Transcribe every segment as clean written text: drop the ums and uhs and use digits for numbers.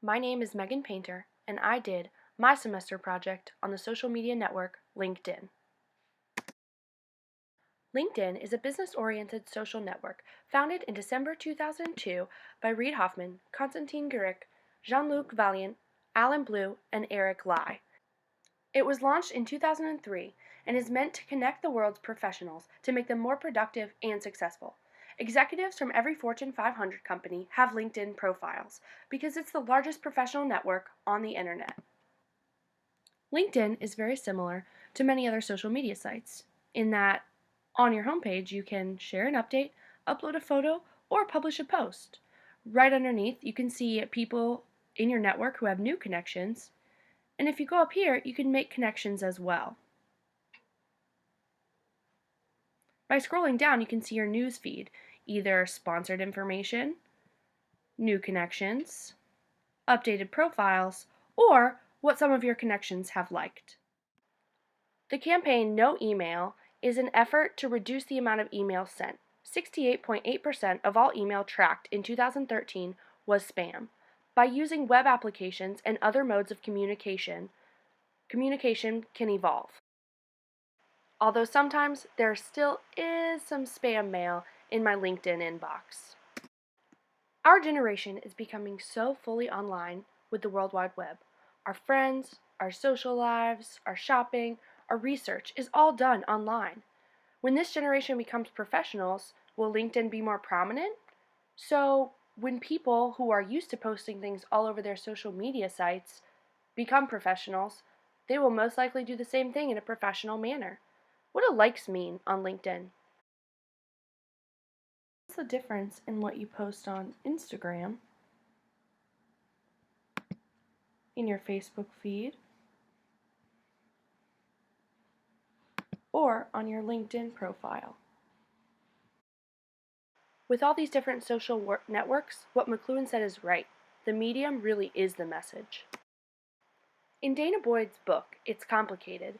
My name is Megan Painter, and I did my semester project on the social media network LinkedIn. LinkedIn is a business-oriented social network founded in December 2002 by Reid Hoffman, Constantine Guric, Jean-Luc Valiant, Alan Blue, and Eric Lai. It was launched in 2003 and is meant to connect the world's professionals to make them more productive and successful. Executives from every Fortune 500 company have LinkedIn profiles because it's the largest professional network on the internet. LinkedIn is very similar to many other social media sites in that on your homepage you can share an update, upload a photo, or publish a post. Right underneath you can see people in your network who have new connections, and if you go up here you can make connections as well. By scrolling down you can see your news feed, either sponsored information, new connections, updated profiles, or what some of your connections have liked. The campaign No Email is an effort to reduce the amount of emails sent. 68.8% of all email tracked in 2013 was spam. By using web applications and other modes of communication can evolve. Although sometimes there still is some spam mail in my LinkedIn inbox. Our generation is becoming so fully online with the World Wide Web. Our friends, our social lives, our shopping, our research is all done online. When this generation becomes professionals, will LinkedIn be more prominent? So, when people who are used to posting things all over their social media sites become professionals, they will most likely do the same thing in a professional manner. What do likes mean on LinkedIn? What's the difference in what you post on Instagram, in your Facebook feed, or on your LinkedIn profile? With all these different social networks, what McLuhan said is right. The medium really is the message. In Dana Boyd's book, It's Complicated,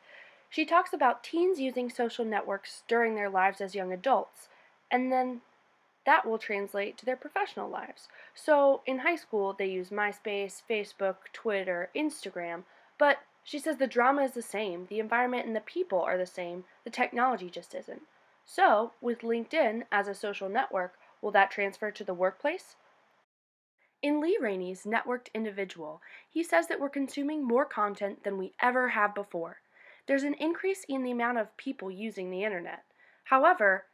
she talks about teens using social networks during their lives as young adults, and then that will translate to their professional lives. So in high school, they use MySpace, Facebook, Twitter, Instagram, but she says the drama is the same, the environment and the people are the same, the technology just isn't. So, with LinkedIn as a social network, will that transfer to the workplace? In Lee Rainey's Networked Individual, he says that we're consuming more content than we ever have before. There's an increase in the amount of people using the internet. However,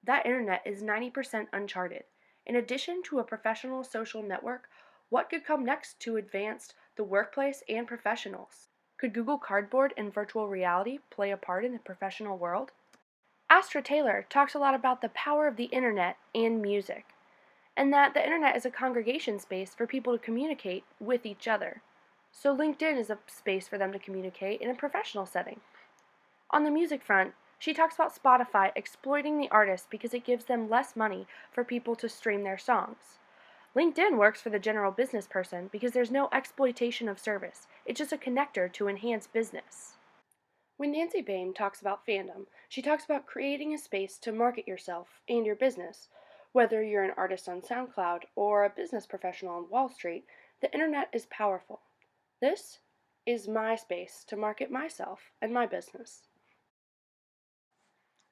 that internet is 90% uncharted. In addition to a professional social network, what could come next to advance the workplace and professionals? Could Google Cardboard and virtual reality play a part in the professional world? Astra Taylor talks a lot about the power of the internet and music, and that the internet is a congregation space for people to communicate with each other. So LinkedIn is a space for them to communicate in a professional setting. On the music front, she talks about Spotify exploiting the artists because it gives them less money for people to stream their songs. LinkedIn works for the general business person because there's no exploitation of service. It's just a connector to enhance business. When Nancy Bain talks about fandom, she talks about creating a space to market yourself and your business. Whether you're an artist on SoundCloud or a business professional on Wall Street, the internet is powerful. This is my space to market myself and my business.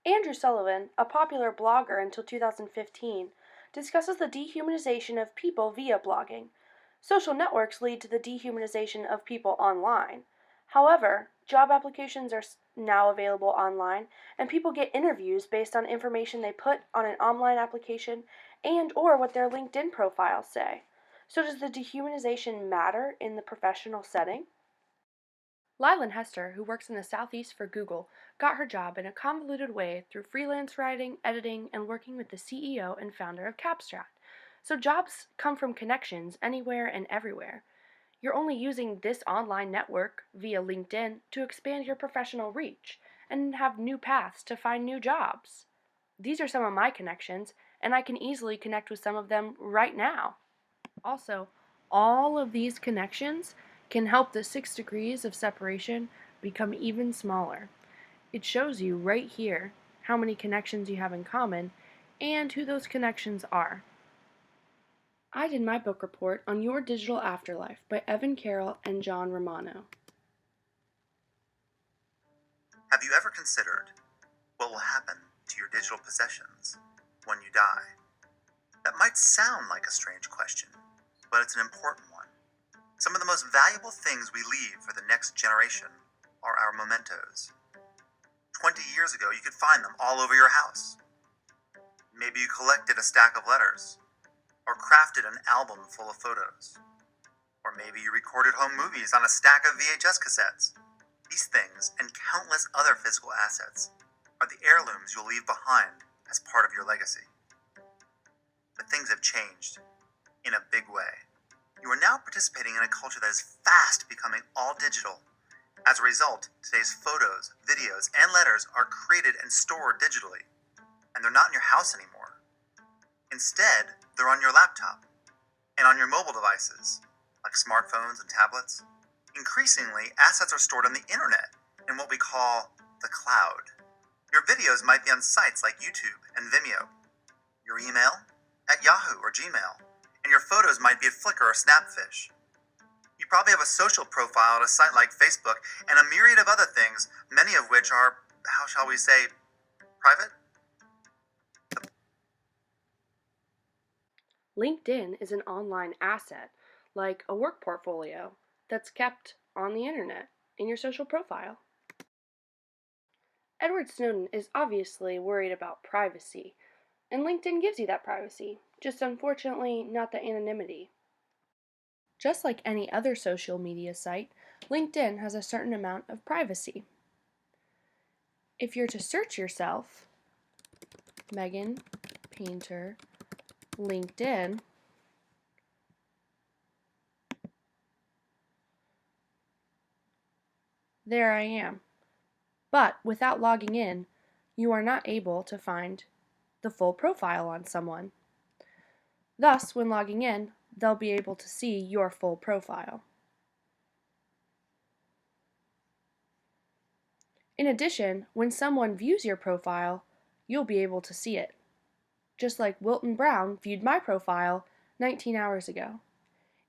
Andrew Sullivan, a popular blogger until 2015, discusses the dehumanization of people via blogging. Social networks lead to the dehumanization of people online. However, job applications are now available online, and people get interviews based on information they put on an online application and or what their LinkedIn profiles say. So does the dehumanization matter in the professional setting? Lylan Hester, who works in the Southeast for Google, got her job in a convoluted way through freelance writing, editing, and working with the CEO and founder of Capstrat. So jobs come from connections anywhere and everywhere. You're only using this online network via LinkedIn to expand your professional reach and have new paths to find new jobs. These are some of my connections, and I can easily connect with some of them right now. Also, all of these connections can help the 6 degrees of separation become even smaller. It shows you right here how many connections you have in common and who those connections are. I did my book report on Your Digital Afterlife by Evan Carroll and John Romano. Have you ever considered what will happen to your digital possessions when you die? That might sound like a strange question, but it's an important one. Some of the most valuable things we leave for the next generation are our mementos. 20 years ago, you could find them all over your house. Maybe you collected a stack of letters, or crafted an album full of photos. Or maybe you recorded home movies on a stack of VHS cassettes. These things, and countless other physical assets, are the heirlooms you'll leave behind as part of your legacy. But things have changed in a big way. You are now participating in a culture that is fast becoming all digital. As a result, today's photos, videos, and letters are created and stored digitally, and they're not in your house anymore. Instead, they're on your laptop and on your mobile devices, like smartphones and tablets. Increasingly, assets are stored on the internet in what we call the cloud. Your videos might be on sites like YouTube and Vimeo, your email at Yahoo or Gmail, and your photos might be at Flickr or Snapfish. You probably have a social profile at a site like Facebook and a myriad of other things, many of which are, how shall we say, private? LinkedIn is an online asset, like a work portfolio, that's kept on the internet in your social profile. Edward Snowden is obviously worried about privacy, and LinkedIn gives you that privacy, just unfortunately not the anonymity. Just like any other social media site, LinkedIn has a certain amount of privacy. If you're to search yourself, Megan Painter, LinkedIn, there I am. But without logging in, you are not able to find the full profile on someone. Thus, when logging in, they'll be able to see your full profile. In addition, when someone views your profile, you'll be able to see it. Just like Wilton Brown viewed my profile 19 hours ago.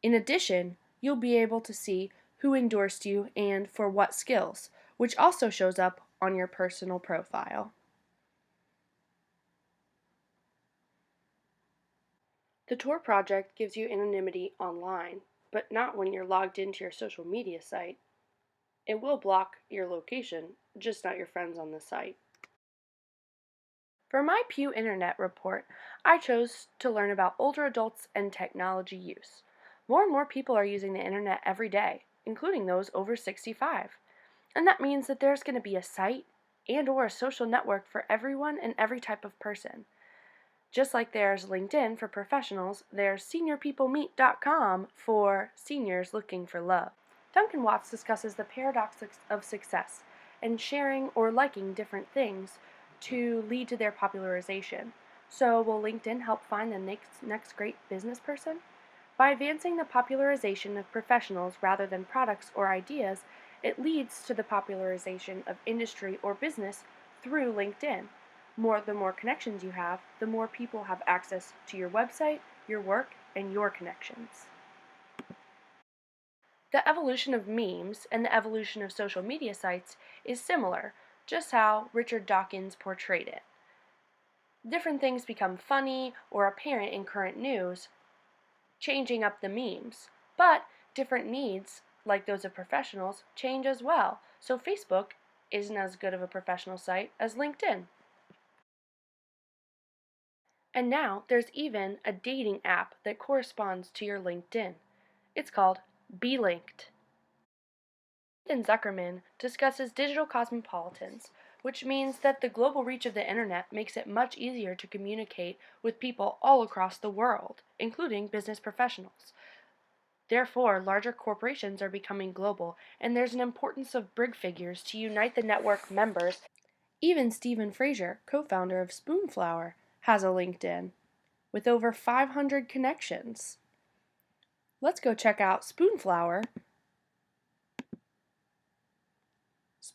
In addition, you'll be able to see who endorsed you and for what skills, which also shows up on your personal profile. The Tor project gives you anonymity online, but not when you're logged into your social media site. It will block your location, just not your friends on the site. For my Pew Internet report, I chose to learn about older adults and technology use. More and more people are using the internet every day, including those over 65. And that means that there's going to be a site and or a social network for everyone and every type of person. Just like there's LinkedIn for professionals, there's seniorpeoplemeet.com for seniors looking for love. Duncan Watts discusses the paradox of success and sharing or liking different things to lead to their popularization. So will LinkedIn help find the next great business person? By advancing the popularization of professionals rather than products or ideas, it leads to the popularization of industry or business through LinkedIn. The more connections you have, the more people have access to your website, your work, and your connections. The evolution of memes and the evolution of social media sites is similar, just how Richard Dawkins portrayed it. Different things become funny or apparent in current news, changing up the memes, but different needs, like those of professionals, change as well, so Facebook isn't as good of a professional site as LinkedIn. And now there's even a dating app that corresponds to your LinkedIn. It's called Be Linked. Ethan Zuckerman discusses digital cosmopolitans, which means that the global reach of the internet makes it much easier to communicate with people all across the world, including business professionals. Therefore, larger corporations are becoming global, and there's an importance of brig figures to unite the network members. Even Stephen Fraser, co-founder of Spoonflower, has a LinkedIn with over 500 connections. Let's go check out Spoonflower.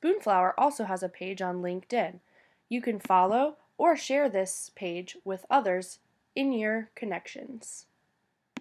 Spoonflower also has a page on LinkedIn. You can follow or share this page with others in your connections.